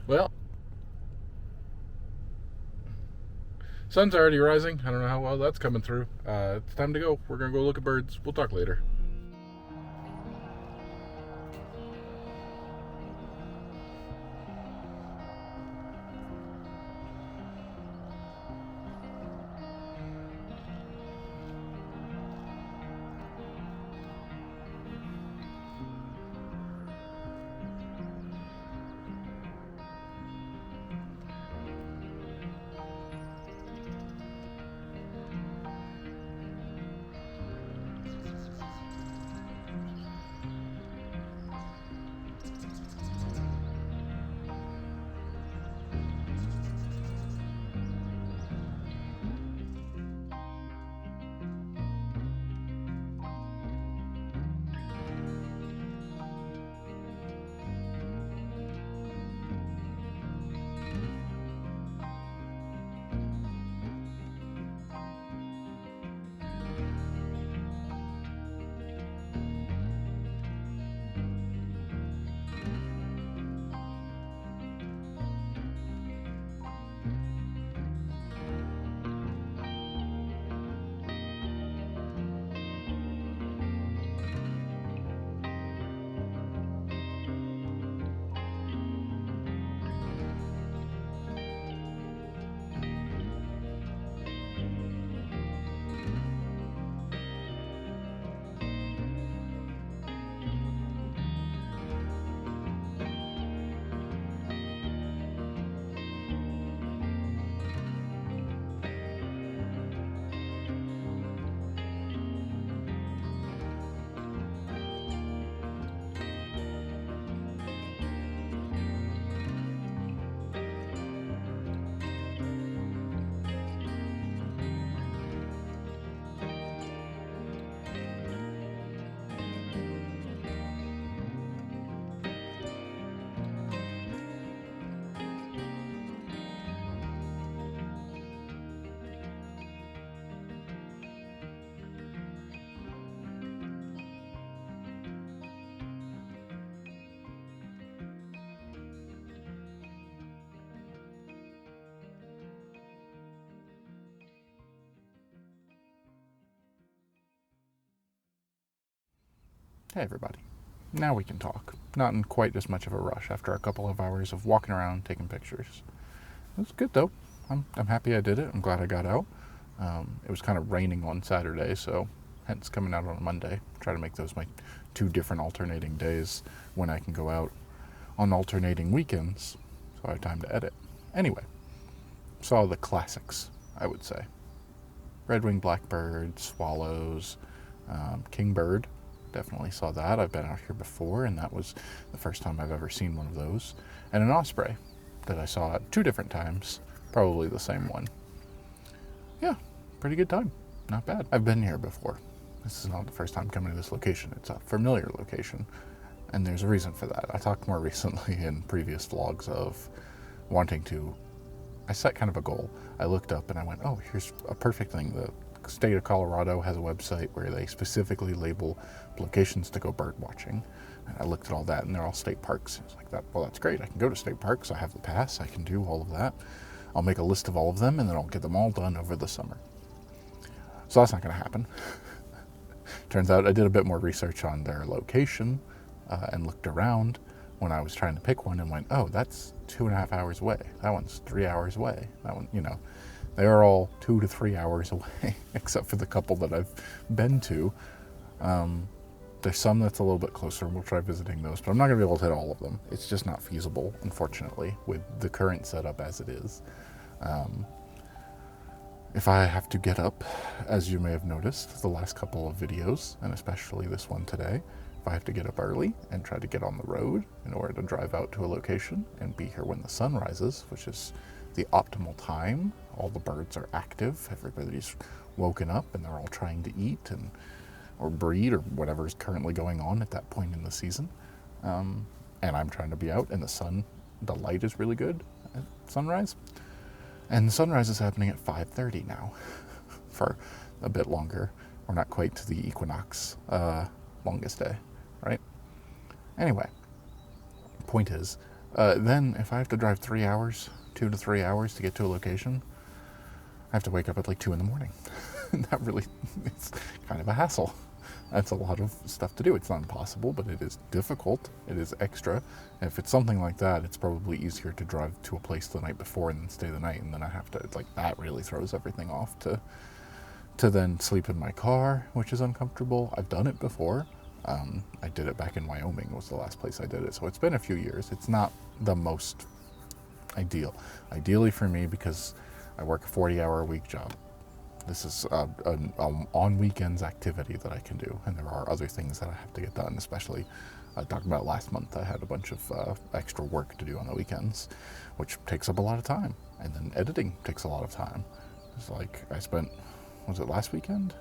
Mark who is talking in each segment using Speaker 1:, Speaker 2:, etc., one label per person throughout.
Speaker 1: Well, sun's already rising. I don't know how well that's coming through. It's time to go. We're going to go look at birds. We'll talk later. Hey, everybody. Now we can talk. Not in quite as much of a rush after a couple of hours of walking around taking pictures. It was good, though. I'm happy I did it. I'm glad I got out. It was kind of raining on Saturday, so hence coming out on a Monday. Try to make those my two different alternating days when I can go out on alternating weekends, so I have time to edit. Anyway, saw the classics, I would say. Red-winged blackbird, swallows, kingbird. Definitely saw that. I've been out here before, and that was the first time I've ever seen one of those. And an osprey that I saw at 2 different times, probably the same one. Yeah, pretty good time. Not bad. I've been here before. This is not the first time coming to this location. It's a familiar location, and there's a reason for that. I talked more recently in previous vlogs of wanting to... I set kind of a goal. I looked up and I went, oh, here's a perfect thing. The state of Colorado has a website where they specifically label locations to go bird watching. And I looked at all that, and they're all state parks. I was like, well, that's great. I can go to state parks. I have the pass. I can do all of that. I'll make a list of all of them, and then I'll get them all done over the summer. So that's not going to happen. Turns out I did a bit more research on their location and looked around when I was trying to pick one and went, oh, that's 2.5 hours away. That one's 3 hours away. That one, they are all 2 to 3 hours away, except for the couple that I've been to. There's some that's a little bit closer, and we'll try visiting those, but I'm not going to be able to hit all of them. It's just not feasible, unfortunately, with the current setup as it is. If I have to get up, as you may have noticed, the last couple of videos, and especially this one today, if I have to get up early and try to get on the road in order to drive out to a location and be here when the sun rises, which is the optimal time, all the birds are active, everybody's woken up and they're all trying to eat or breed or whatever is currently going on at that point in the season. And I'm trying to be out, and the light is really good at sunrise. And the sunrise is happening at 5:30 now for a bit longer. We're not quite to the equinox longest day, right? Anyway, point is, Then if I have to drive 3 hours, 2 to 3 hours to get to a location, I have to wake up at like 2 in the morning. That really, it's kind of a hassle. That's a lot of stuff to do. It's not impossible, but it is difficult. It is extra. And if it's something like that, it's probably easier to drive to a place the night before and then stay the night. And then I have to, like, that really throws everything off to then sleep in my car, which is uncomfortable. I've done it before. I did it back in Wyoming was the last place I did it. So it's been a few years. It's not the most ideal. Ideally for me, because I work a 40-hour-a-week job. This is an on weekends activity that I can do, and there are other things that I have to get done, especially I talked about last month. I had a bunch of extra work to do on the weekends, which takes up a lot of time, and then editing takes a lot of time. It's like I spent, was it last weekend?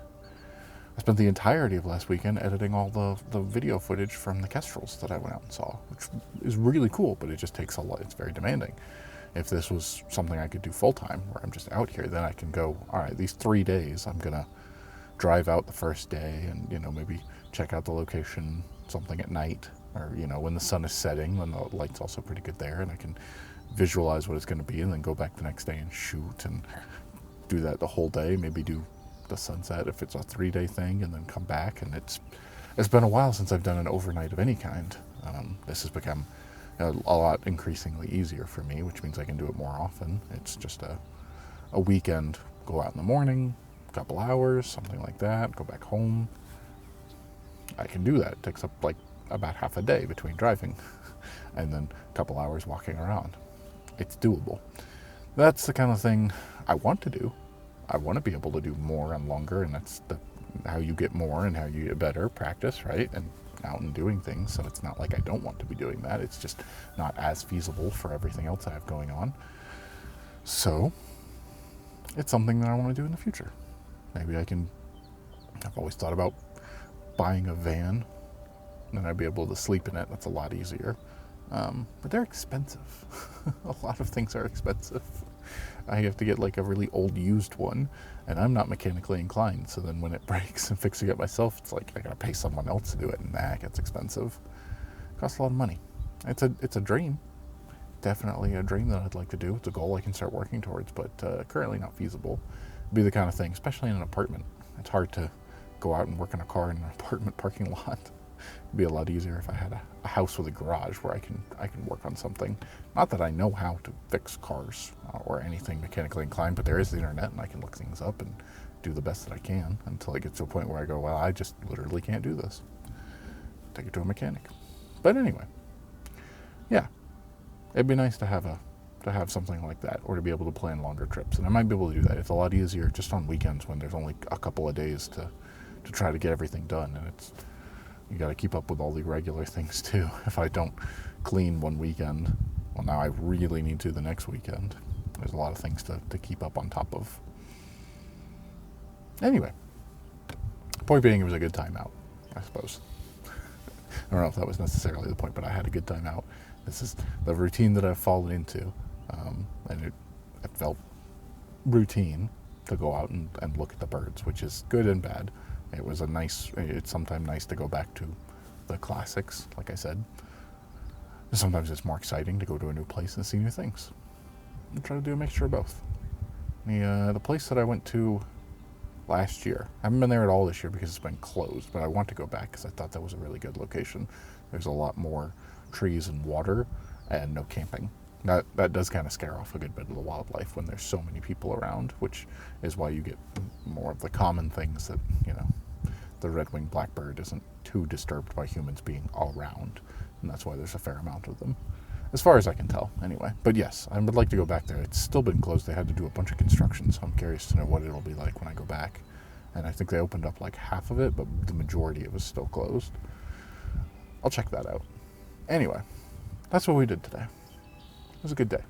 Speaker 1: I spent the entirety of last weekend editing all the video footage from the kestrels that I went out and saw, which is really cool, but it just takes a lot. It's very demanding. If this was something I could do full time, where I'm just out here, then I can go, all right, these 3 days, I'm going to drive out the first day and, maybe check out the location, something at night, or, when the sun is setting, when the light's also pretty good there, and I can visualize what it's going to be and then go back the next day and shoot and do that the whole day, maybe do the sunset if it's a 3-day thing, and then come back. And it's been a while since I've done an overnight of any kind. This has become a lot increasingly easier for me, which means I can do it more often. It's just a weekend, go out in the morning, a couple hours, something like that, go back home. I can do that. It takes up like about half a day between driving and then a couple hours walking around. It's doable. That's the kind of thing I want to do. I want to be able to do more and longer, and that's how you get more and how you get better, practice, right? And out and doing things. So it's not like I don't want to be doing that. It's just not as feasible for everything else I have going on. So it's something that I want to do in the future. Maybe I've always thought about buying a van, and I'd be able to sleep in it. That's a lot easier. But they're expensive. A lot of things are expensive. I have to get like a really old used one, and I'm not mechanically inclined. So then when it breaks and fixing it myself, it's like I gotta pay someone else to do it, and that gets expensive. It costs a lot of money. It's a dream. Definitely a dream that I'd like to do. It's a goal I can start working towards, but currently not feasible. It'd be the kind of thing, especially in an apartment. It's hard to go out and work in a car in an apartment parking lot. It'd be a lot easier if I had a house with a garage where I can work on something. Not that I know how to fix cars or anything mechanically inclined, but there is the internet, and I can look things up and do the best that I can until it gets to a point where I go, well, I just literally can't do this. Take it to a mechanic. But anyway, yeah, it'd be nice to have something like that, or to be able to plan longer trips. And I might be able to do that. It's a lot easier just on weekends when there's only a couple of days to try to get everything done, and you got to keep up with all the regular things too. If I don't clean one weekend, well, now I really need to the next weekend. There's a lot of things to keep up on top of. Anyway, point being, it was a good time out, I suppose. I don't know if that was necessarily the point, but I had a good time out. This is the routine that I've fallen into, and it felt routine to go out and look at the birds, which is good and bad. It's sometimes nice to go back to the classics, like I said. Sometimes it's more exciting to go to a new place and see new things. I try to do a mixture of both. The place that I went to last year, I haven't been there at all this year because it's been closed, but I want to go back because I thought that was a really good location. There's a lot more trees and water and no camping. That does kind of scare off a good bit of the wildlife when there's so many people around, which is why you get more of the common things that, the red-winged blackbird isn't too disturbed by humans being all around, and that's why there's a fair amount of them, as far as I can tell, anyway. But yes, I would like to go back there. It's still been closed. They had to do a bunch of construction, so I'm curious to know what it'll be like when I go back. And I think they opened up like half of it, but the majority of it was still closed. I'll check that out. Anyway, that's what we did today. It was a good day.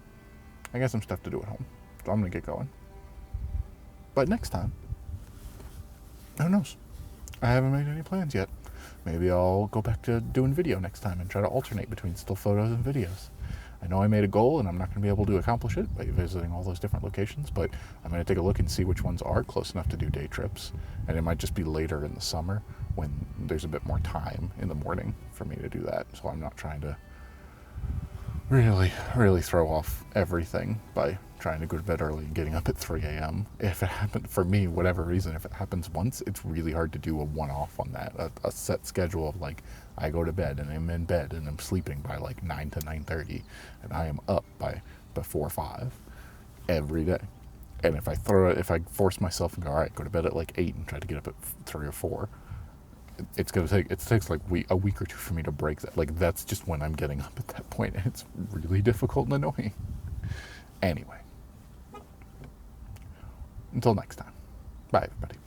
Speaker 1: I got some stuff to do at home, so I'm going to get going. But next time, who knows? I haven't made any plans yet. Maybe I'll go back to doing video next time and try to alternate between still photos and videos. I know I made a goal, and I'm not going to be able to accomplish it by visiting all those different locations, but I'm going to take a look and see which ones are close enough to do day trips. And it might just be later in the summer when there's a bit more time in the morning for me to do that. So I'm not trying to really, really throw off everything by trying to go to bed early and getting up at 3 a.m. If it happened, for me, whatever reason, if it happens once, it's really hard to do a one-off on that. A set schedule of like, I go to bed and I'm in bed and I'm sleeping by like 9 to 9:30 and I am up by before 5 every day. And if I force myself and go, all right, go to bed at like 8 and try to get up at 3 or 4, it takes like a week or two for me to break that. Like, that's just when I'm getting up at that point, and it's really difficult and annoying. Anyway, until next time, bye everybody.